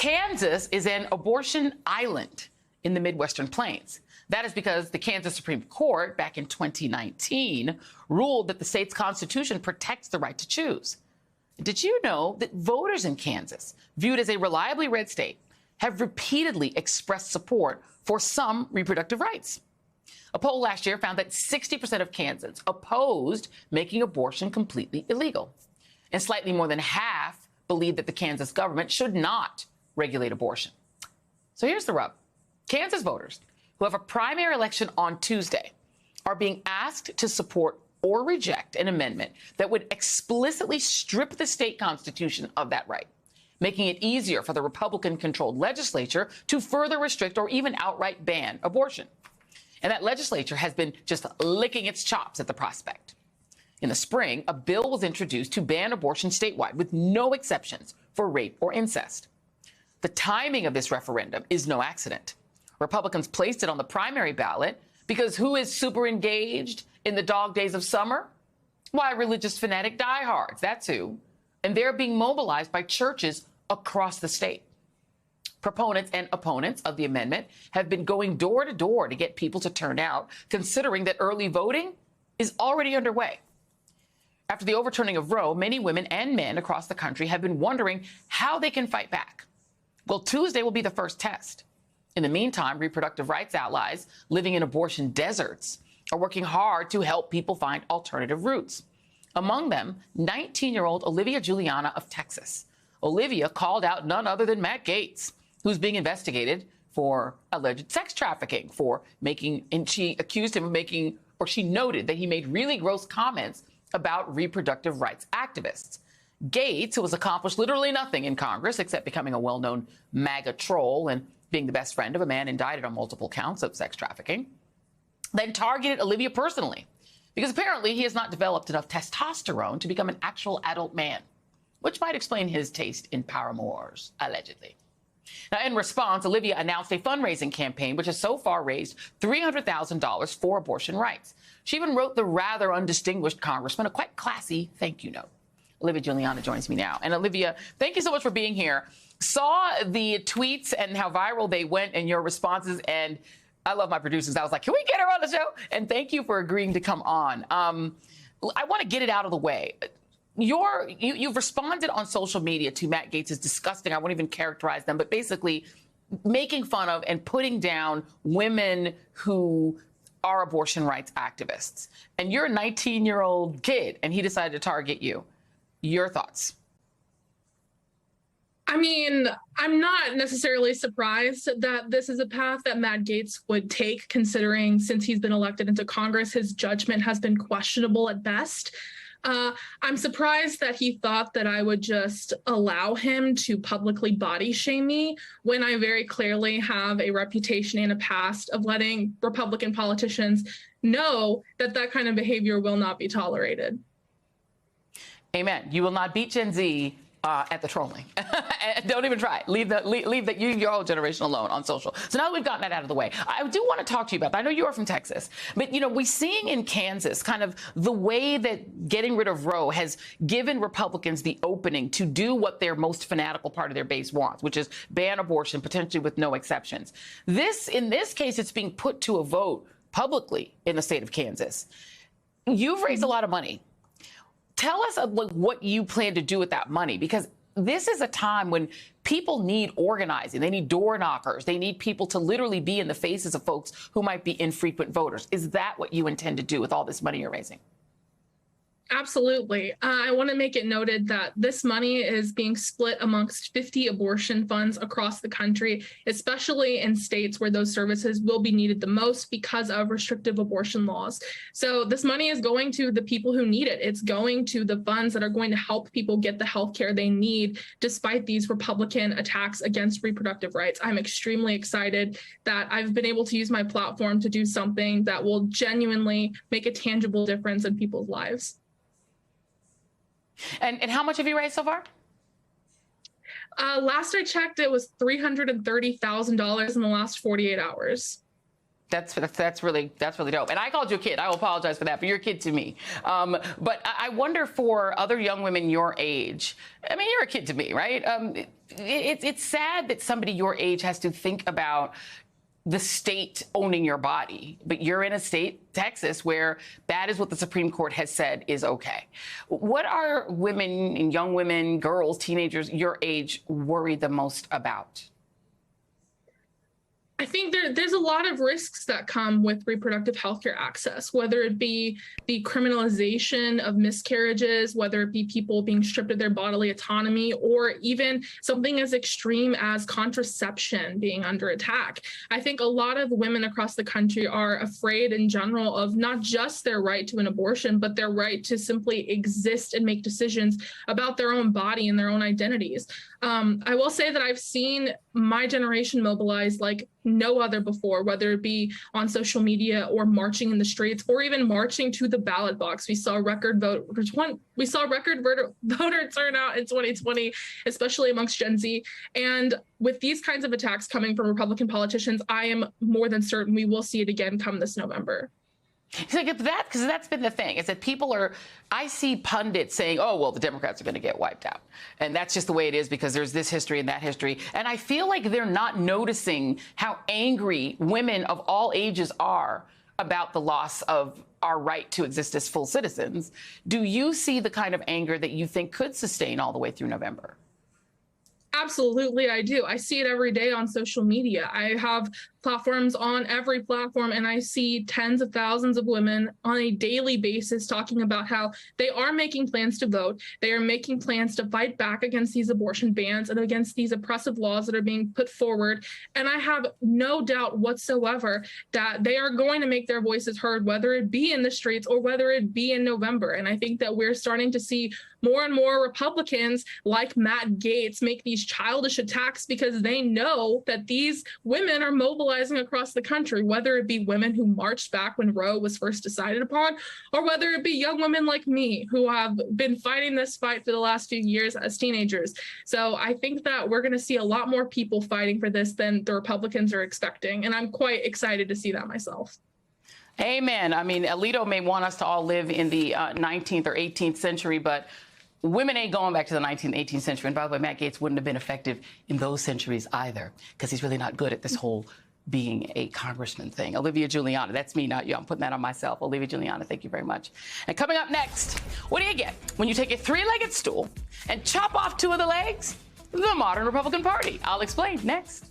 Kansas is an abortion island in the Midwestern Plains. That is because the Kansas Supreme Court back in 2019 ruled that the state's constitution protects the right to choose. Did you know that voters in Kansas, viewed as a reliably red state, have repeatedly expressed support for some reproductive rights? A poll last year found that 60% of Kansans opposed making abortion completely illegal. And slightly more than half believe that the Kansas government should not regulate abortion. So here's the rub. Kansas voters who have a primary election on Tuesday are being asked to support or reject an amendment that would explicitly strip the state constitution of that right, making it easier for the Republican-controlled legislature to further restrict or even outright ban abortion. And that legislature has been just licking its chops at the prospect. In the spring, a bill was introduced to ban abortion statewide with no exceptions for rape or incest. The timing of this referendum is no accident. Republicans placed it on the primary ballot because who is super engaged in the dog days of summer? Why, religious fanatic diehards, that's who. And they're being mobilized by churches across the state. Proponents and opponents of the amendment have been going door to door to get people to turn out, considering that early voting is already underway. After the overturning of Roe, many women and men across the country have been wondering how they can fight back. Well, Tuesday will be the first test. In the meantime, reproductive rights allies living in abortion deserts are working hard to help people find alternative routes. Among them, 19-year-old Olivia Juliana of Texas. Olivia called out none other than Matt Gaetz, who's being investigated for alleged sex trafficking, and she accused him of making, or she noted that he made really gross comments about reproductive rights activists. Gaetz, who has accomplished literally nothing in Congress except becoming a well-known MAGA troll and being the best friend of a man indicted on multiple counts of sex trafficking, then targeted Olivia personally because apparently he has not developed enough testosterone to become an actual adult man, which might explain his taste in paramours, allegedly. Now, in response, Olivia announced a fundraising campaign which has so far raised $300,000 for abortion rights. She even wrote the rather undistinguished congressman a quite classy thank you note. Olivia Juliana joins me now. And Olivia, thank you so much for being here. Saw the tweets and how viral they went and your responses, and I love my producers. I was like, can we get her on the show? And thank you for agreeing to come on. I want to get it out of the way. You've responded on social media to Matt Gaetz' disgusting, I won't even characterize them, but basically making fun of and putting down women who are abortion rights activists. And you're a 19-year-old kid, and he decided to target you. Your thoughts? I mean, I'm not necessarily surprised that this is a path that Matt Gaetz would take, considering since he's been elected into Congress, his judgment has been questionable at best. I'm surprised that he thought that I would just allow him to publicly body shame me when I very clearly have a reputation and a past of letting Republican politicians know that that kind of behavior will not be tolerated. Amen. You will not beat Gen Z at the trolling. Don't even try. Leave your whole generation alone on social. So now that we've gotten that out of the way, I do want to talk to you about that. I know you are from Texas, but we're seeing in Kansas kind of the way that getting rid of Roe has given Republicans the opening to do what their most fanatical part of their base wants, which is ban abortion, potentially with no exceptions. In this case, it's being put to a vote publicly in the state of Kansas. You've raised a lot of money. Tell us what you plan to do with that money, because this is a time when people need organizing. They need door knockers. They need people to literally be in the faces of folks who might be infrequent voters. Is that what you intend to do with all this money you're raising? Absolutely. I want to make it noted that this money is being split amongst 50 abortion funds across the country, especially in states where those services will be needed the most because of restrictive abortion laws. So this money is going to the people who need it. It's going to the funds that are going to help people get the health care they need, despite these Republican attacks against reproductive rights. I'm extremely excited that I've been able to use my platform to do something that will genuinely make a tangible difference in people's lives. And how much have you raised so far? Last I checked, it was $330,000 in the last 48 hours. That's really dope. And I called you a kid. I will apologize for that, but you're a kid to me. But I wonder for other young women your age, I mean, you're a kid to me, right? it's sad that somebody your age has to think about the state owning your body, but you're in a state, Texas, where that is what the Supreme Court has said is okay. What are women and young women, girls, teenagers your age worried the most about? I think there's a lot of risks that come with reproductive health care access, whether it be the criminalization of miscarriages, whether it be people being stripped of their bodily autonomy, or even something as extreme as contraception being under attack. I think a lot of women across the country are afraid in general of not just their right to an abortion, but their right to simply exist and make decisions about their own body and their own identities. I will say that I've seen my generation mobilize like no other before, whether it be on social media or marching in the streets or even marching to the ballot box. We saw record voter turnout in 2020, especially amongst Gen Z. And with these kinds of attacks coming from Republican politicians, I am more than certain we will see it again come this November. So because that's been the thing, is that I see pundits saying, oh, well, the Democrats are going to get wiped out. And that's just the way it is because there's this history and that history. And I feel like they're not noticing how angry women of all ages are about the loss of our right to exist as full citizens. Do you see the kind of anger that you think could sustain all the way through November? Absolutely, I do. I see it every day on social media. I have platforms on every platform, and I see tens of thousands of women on a daily basis talking about how they are making plans to vote. They are making plans to fight back against these abortion bans and against these oppressive laws that are being put forward. And I have no doubt whatsoever that they are going to make their voices heard, whether it be in the streets or whether it be in November. And I think that we're starting to see more and more Republicans like Matt Gaetz make these childish attacks because they know that these women are mobilizing across the country, whether it be women who marched back when Roe was first decided upon, or whether it be young women like me who have been fighting this fight for the last few years as teenagers. So I think that we're going to see a lot more people fighting for this than the Republicans are expecting. And I'm quite excited to see that myself. Amen. I mean, Alito may want us to all live in the 19th or 18th century, but women ain't going back to the 19th, 18th century. And by the way, Matt Gaetz wouldn't have been effective in those centuries either, because he's really not good at this whole being a congressman thing. Olivia Giuliana, that's me, not you. I'm putting that on myself. Olivia Giuliana, thank you very much. And coming up next, what do you get when you take a three-legged stool and chop off two of the legs? The modern Republican Party. I'll explain next.